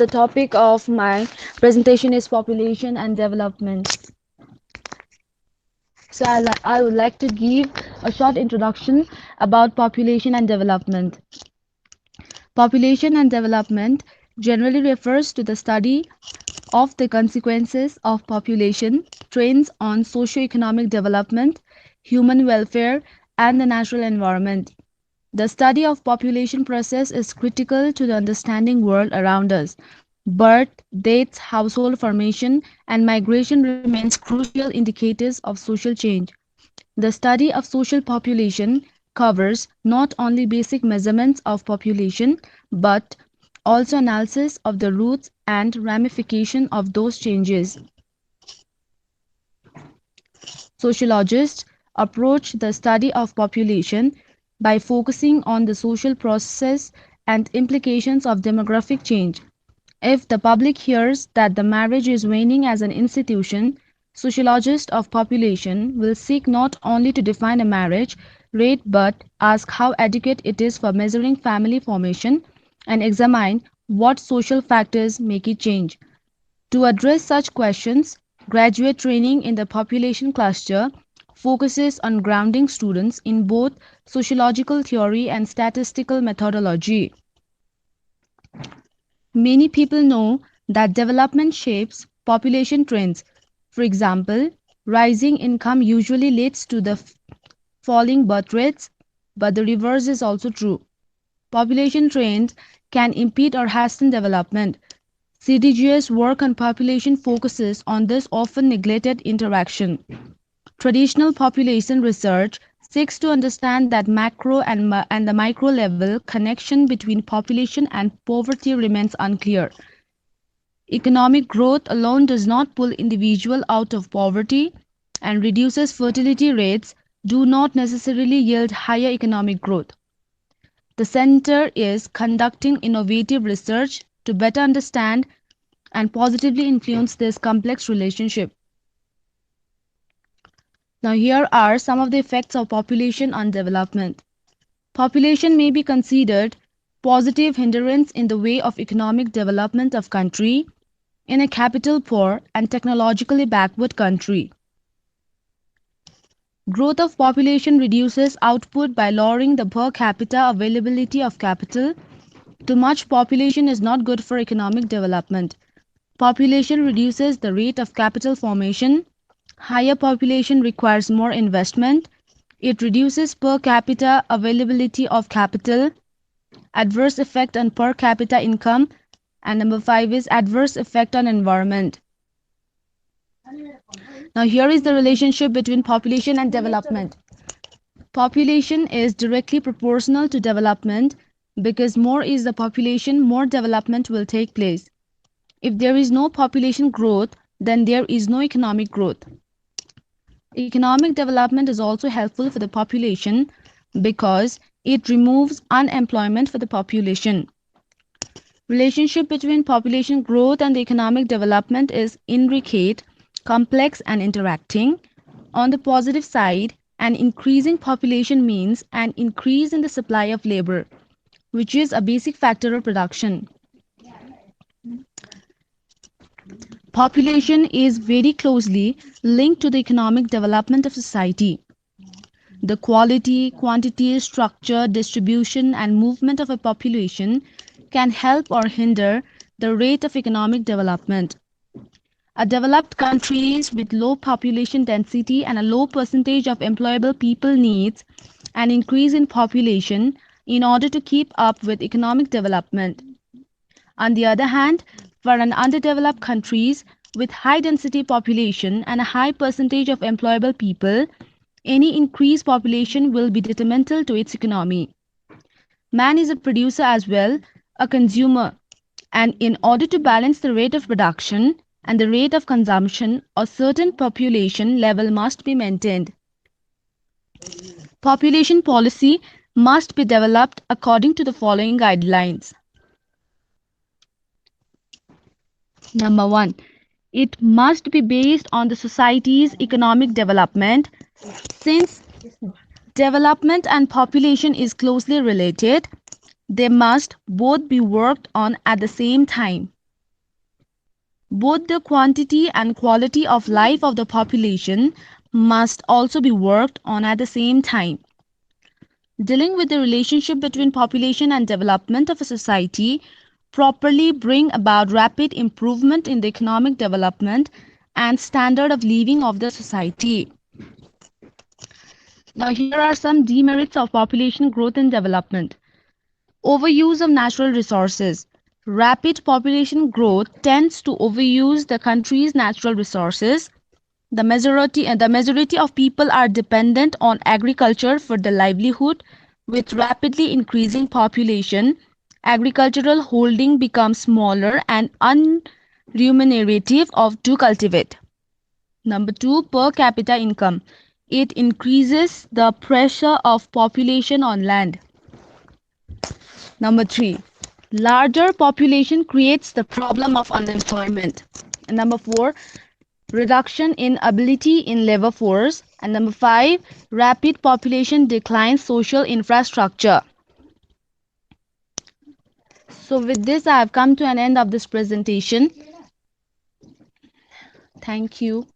The topic of my presentation is population and development. I would like to give a short introduction about population and development. Population and development generally refers to the study of the consequences of population trends on socio-economic development, human welfare, and the natural environment. The study of population process is critical to the understanding world around us. Birth, deaths, household formation, and migration remains crucial indicators of social change. The study of social population covers not only basic measurements of population, but also analysis of the roots and ramification of those changes. Sociologists approach the study of population by focusing on the social processes and implications of demographic change. If the public hears that the marriage is waning as an institution, sociologists of population will seek not only to define a marriage rate but ask how adequate it is for measuring family formation and examine what social factors make it change. To address such questions, graduate training in the population cluster focuses on grounding students in both sociological theory and statistical methodology. Many people know that development shapes population trends. For example, rising income usually leads to the falling birth rates, but the reverse is also true. Population trends can impede or hasten development. CDG's work on population focuses on this often neglected interaction. Traditional population research seeks to understand that macro and the micro level connection between population and poverty remains unclear. Economic growth alone does not pull individuals out of poverty, and reduces fertility rates do not necessarily yield higher economic growth. The center is conducting innovative research to better understand and positively influence this complex relationship. Now, here are some of the effects of population on development. Population may be considered positive hindrance in the way of economic development of country in a capital poor and technologically backward country. Growth of population reduces output by lowering the per capita availability of capital. Too much population is not good for economic development. Population reduces the rate of capital formation. Higher population requires more investment. It reduces per capita availability of capital. Adverse effect on per capita income. And number 5 is adverse effect on environment. Now here is the relationship between population and development. Population is directly proportional to development because more is the population, more development will take place. If there is no population growth, then there is no economic growth. Economic development is also helpful for the population because it removes unemployment for the population. Relationship between population growth and the economic development is intricate, complex and interacting. On the positive side, an increasing population means an increase in the supply of labor, which is a basic factor of production. Population is very closely linked to the economic development of society. The quality, quantity, structure, distribution, and movement of a population can help or hinder the rate of economic development. A developed countries with low population density and a low percentage of employable people needs an increase in population in order to keep up with economic development. On the other hand, for an underdeveloped countries with high density population and a high percentage of employable people, any increased population will be detrimental to its economy. Man is a producer as well, a consumer, and in order to balance the rate of production and the rate of consumption, a certain population level must be maintained. Population policy must be developed according to the following guidelines. Number 1. It must be based on the society's economic development. Since development and population is closely related, they must both be worked on at the same time. Both the quantity and quality of life of the population must also be worked on at the same time. Dealing with the relationship between population and development of a society properly bring about rapid improvement in the economic development and standard of living of the society. Now here are some demerits of population growth and development. Overuse of natural resources. Rapid population growth tends to overuse the country's natural resources. The majority of people are dependent on agriculture for their livelihood. With rapidly increasing population, agricultural holding becomes smaller and unremunerative to cultivate. Number two, per capita income. It increases the pressure of population on land. Number three, larger population creates the problem of unemployment. And number four, reduction in ability in labor force. And number five, rapid population declines social infrastructure. So with this, I have come to an end of this presentation. Thank you.